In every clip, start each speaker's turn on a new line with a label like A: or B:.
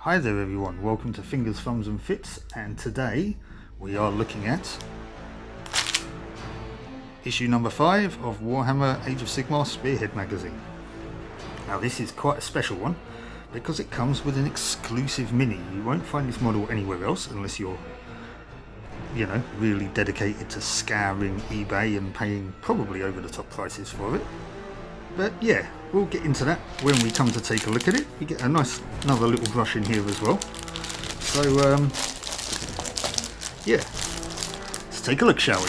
A: Hi there everyone, welcome to Fingers, Thumbs and Fits, and today we are looking at issue number 5 of Warhammer Age of Sigmar Spearhead magazine. Now this is quite a special one because it comes with an exclusive mini. You won't find this model anywhere else unless you're, really dedicated to scouring eBay and paying probably over the top prices for it. But yeah, we'll get into that when we come to take a look at it. You get another little brush in here as well. So yeah, let's take a look, shall we?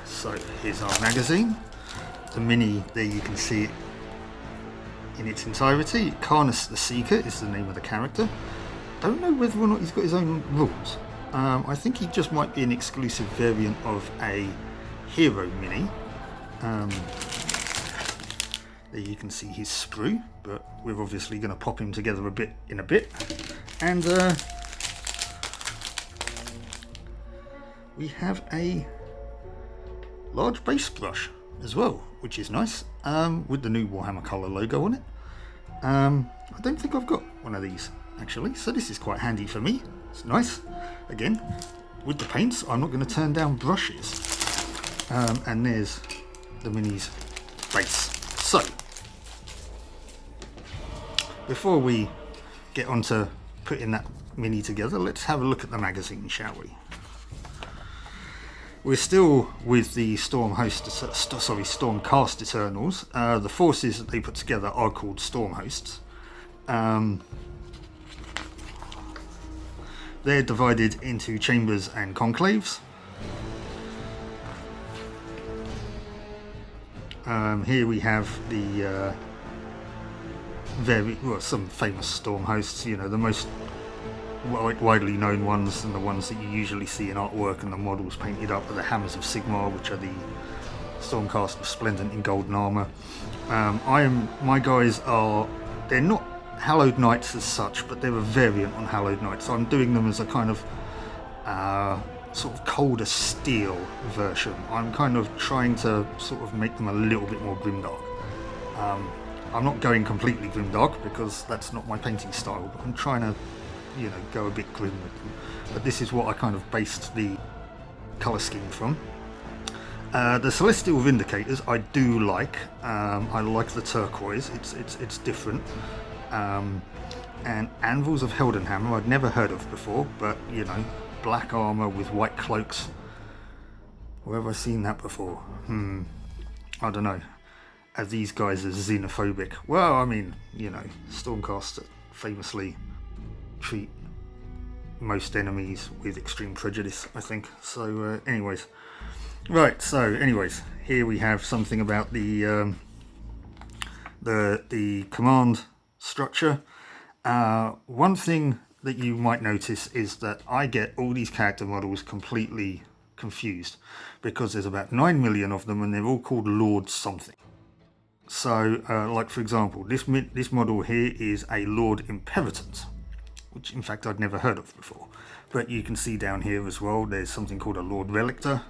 A: So here's our magazine. The mini, there you can see it in its entirety. Karnus The Seeker is the name of the character. Don't know whether or not he's got his own rules. I think he just might be an exclusive variant of a hero mini. There you can see his sprue, but we're obviously going to pop him together in a bit. And we have a large base brush as well, which is nice, with the new Warhammer colour logo on it. I don't think I've got one of these actually, so this is quite handy for me. It's nice. Again, with the paints, I'm not going to turn down brushes. And there's the mini's base. So, before we get on to putting that mini together, let's have a look at the magazine, shall we? We're still with the Stormcast Eternals. The forces that they put together are called Stormhosts. They're divided into chambers and conclaves. Here we have the some famous Stormhosts. The most widely known ones and the ones that you usually see in artwork and the models painted up are the Hammers of Sigmar, which are the Stormcast Resplendent in golden armour. My guys they're not Hallowed Knights as such, but they're a variant on Hallowed Knights, so I'm doing them as a kind of sort of colder steel version. I'm kind of trying to sort of make them a little bit more grimdark. I'm not going completely grimdark because that's not my painting style, but I'm trying to go a bit grim with them. But this is what I kind of based the colour scheme from. The Celestial Vindicators I do like. I like the turquoise. It's different. And Anvils of Heldenhammer I'd never heard of before, but black armour with white cloaks. Where have I seen that before? I don't know. Are these guys as xenophobic? Well, I mean, Stormcast famously treat most enemies with extreme prejudice, I think. So anyways, here we have something about the command structure. One thing that you might notice is that I get all these character models completely confused because there's about 9 million of them and they're all called Lord something. So like for example, this model here is a Lord Imperatant, which in fact I'd never heard of before. But you can see down here as well, there's something called a Lord Relictor.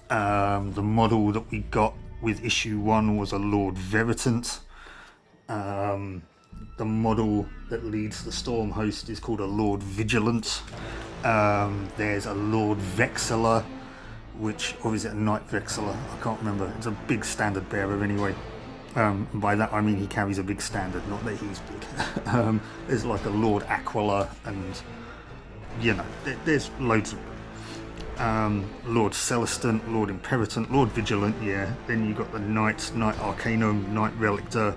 A: The model that we got with issue 1 was a Lord Veritant. The model that leads the Storm Host is called a Lord Vigilant. There's a Lord Vexilla, or is it a Knight Vexilla? I can't remember. It's a big standard bearer anyway. By that I mean he carries a big standard, not that he's big. There's like a Lord Aquila, and there's loads of them. Lord Celestant, Lord Imperatant, Lord Vigilant, yeah. Then you've got the Knights, Knight Arcanum, Knight Relictor,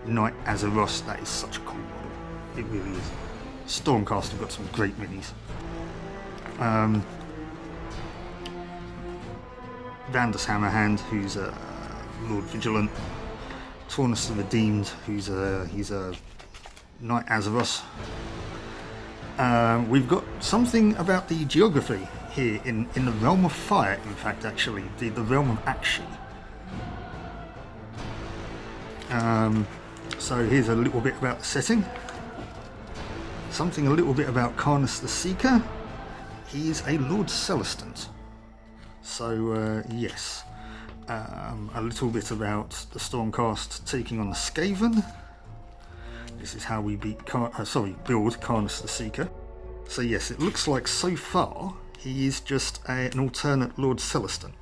A: Knight Azeroth. That is such a cool model. It really is. Stormcast have got some great minis. Vandus Hammerhand, who's a Lord Vigilant. Taunus the Redeemed, he's a Knight Azeroth. We've got something about the geography here in the realm of fire, in fact, actually, the realm of Akshi. So here's a little bit about the setting. Something a little bit about Karnus the Seeker. he is a Lord Celestant. So yes, a little bit about the Stormcast taking on the Skaven. This is how we build Karnus the Seeker. So yes, it looks like so far he is just an alternate Lord Celestant.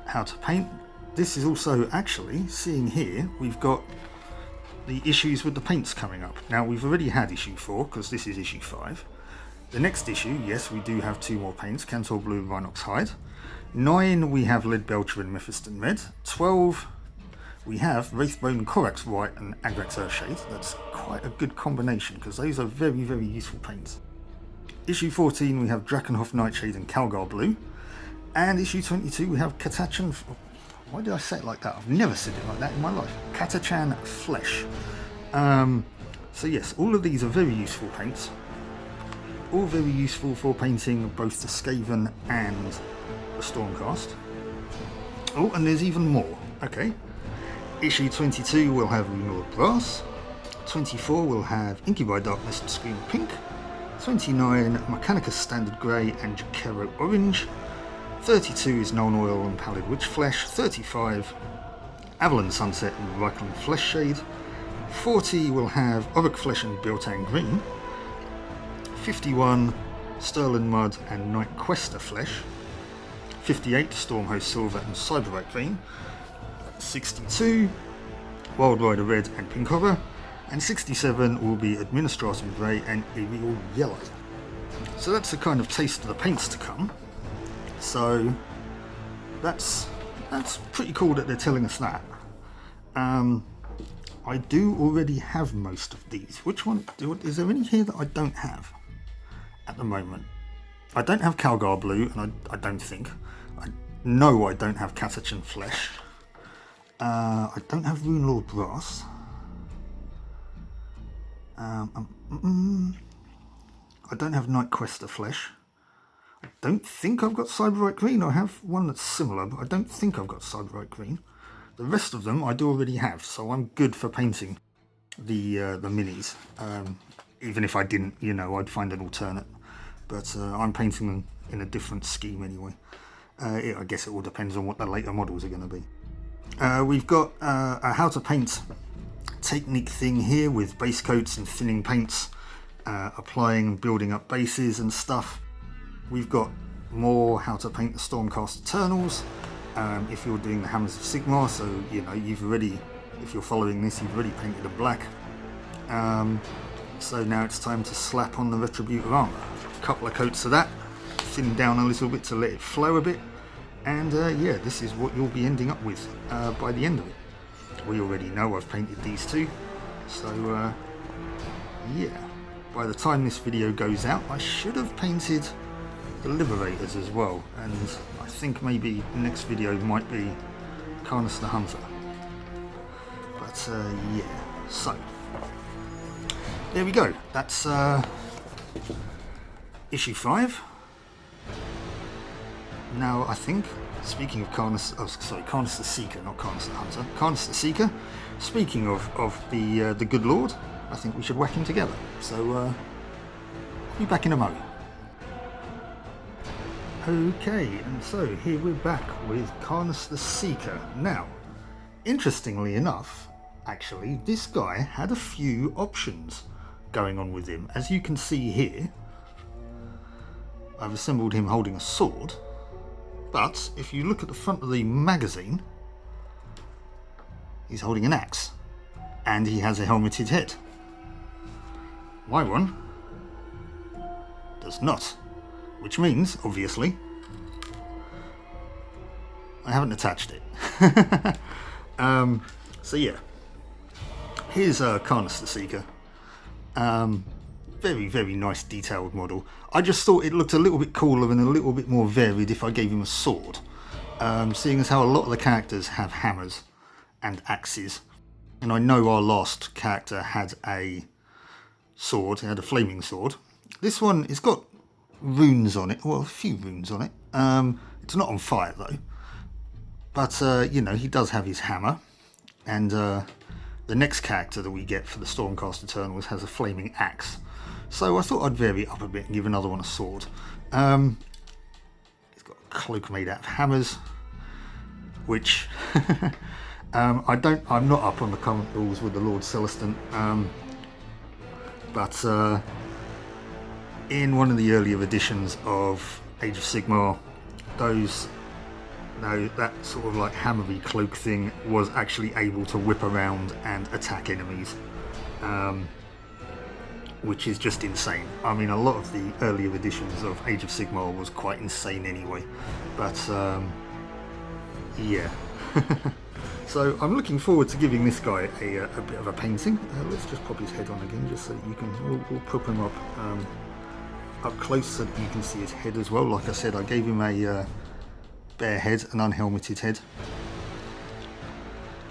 A: How to paint. This is also actually, seeing here, we've got the issues with the paints coming up. Now we've already had issue 4 because this is issue 5. The next issue, yes, we do have 2 more paints, Cantor Blue and Rhinox Hide. 9 we have Lead Belcher and Mephiston Red. 12 we have Wraithbone Corax White and Agrax Earthshade. That's quite a good combination because those are very, very useful paints. Issue 14 we have Drakenhof Nightshade and Calgar Blue. And issue 22 we have Katachan... Why did I say it like that? I've never said it like that in my life. Katachan Flesh. So yes, all of these are very useful paints. All very useful for painting both the Skaven and the Stormcast. Oh, and there's even more. Okay. Issue 22 will have Runelord Brass. 24 will have Incubi Darkness and Scream Pink. 29 Mechanicus Standard Grey and Jakero Orange. 32 is Nuln Oil and Pallid Witch Flesh. 35 Avalon Sunset and Reichland Flesh Shade. 40 will have Orruk Flesh and Biltang Green. 51 Sterling Mud and Night Quester Flesh. 58 Stormhost Silver and Cyberite Green. 62 Wild Rider Red and Pink Horror. And 67 will be Administratum Grey and Aerial Yellow. So that's a kind of taste of the paints to come. So that's pretty cool that they're telling us that. I do already have most of these. Which one? Is there any here that I don't have at the moment? I don't have Calgar Blue, and I don't think. I know I don't have Katachan Flesh. I don't have Runelord Brass. I don't have Night Quester Flesh. I don't think I've got Cyberite Green. I have one that's similar, but I don't think I've got Cyberite Green. The rest of them I do already have, so I'm good for painting the minis. Even if I didn't, you know, I'd find an alternate. But I'm painting them in a different scheme anyway. I guess it all depends on what the later models are going to be. We've got a how to paint technique thing here with base coats and thinning paints, applying and building up bases and stuff. We've got more how to paint the Stormcast Eternals. If you're doing the Hammers of Sigmar, so you know if you're following this, you've already painted them black. So now it's time to slap on the Retributor armor. A couple of coats of that, thin down a little bit to let it flow a bit, and yeah, this is what you'll be ending up with by the end of it. We already know I've painted these two, so yeah, by the time this video goes out, I should have painted the Liberators as well, and I think maybe the next video might be Karnus the Hunter. But yeah, so there we go. That's issue 5. Now I think, speaking of Karnus the Seeker, not Karnus the Hunter, Karnus the Seeker. Speaking of the good Lord, I think we should whack him together. So I'll be back in a moment. Okay, and so here we're back with Karnus the Seeker. Now, interestingly enough, actually, this guy had a few options going on with him. As you can see here, I've assembled him holding a sword, but if you look at the front of the magazine, he's holding an axe, and he has a helmeted head. My one does not. Which means, obviously, I haven't attached it. So yeah, here's Karnus the Seeker. Very, very nice detailed model. I just thought it looked a little bit cooler and a little bit more varied if I gave him a sword. Seeing as how a lot of the characters have hammers and axes. And I know our last character had a sword, he had a flaming sword. This one, it's got runes on it, well, a few runes on it. It's not on fire though, but you know, he does have his hammer, and the next character that we get for the Stormcast Eternals has a flaming axe. So I thought I'd vary it up a bit and give another one a sword. He's got a cloak made out of hammers, which I'm not up on the current rules with the Lord Celestant, but in one of the earlier editions of Age of Sigmar, that sort of like hammery cloak thing was actually able to whip around and attack enemies, which is just insane. I mean, a lot of the earlier editions of Age of Sigmar was quite insane anyway, but yeah. So I'm looking forward to giving this guy a bit of a painting. Let's just pop his head on again, just so that you can. We'll prop him up close so that you can see his head as well. Like I said, I gave him a bare head, an unhelmeted head,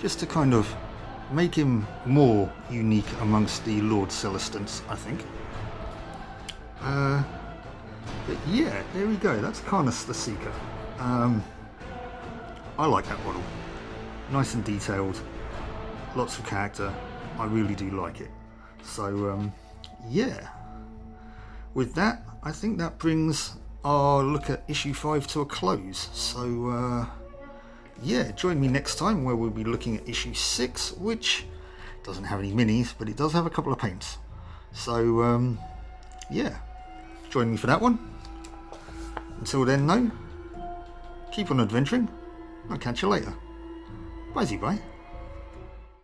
A: just to kind of make him more unique amongst the Lord Celestants, I think. But yeah, there we go. That's Karnus the Seeker. I like that model. Nice and detailed, lots of character. I really do like it. So yeah, with that, I think that brings our look at issue 5 to a close. So yeah, join me next time where we'll be looking at issue 6, which doesn't have any minis, but it does have a couple of paints. So yeah, join me for that one. Until then, keep on adventuring. I'll catch you later. Bye-bye.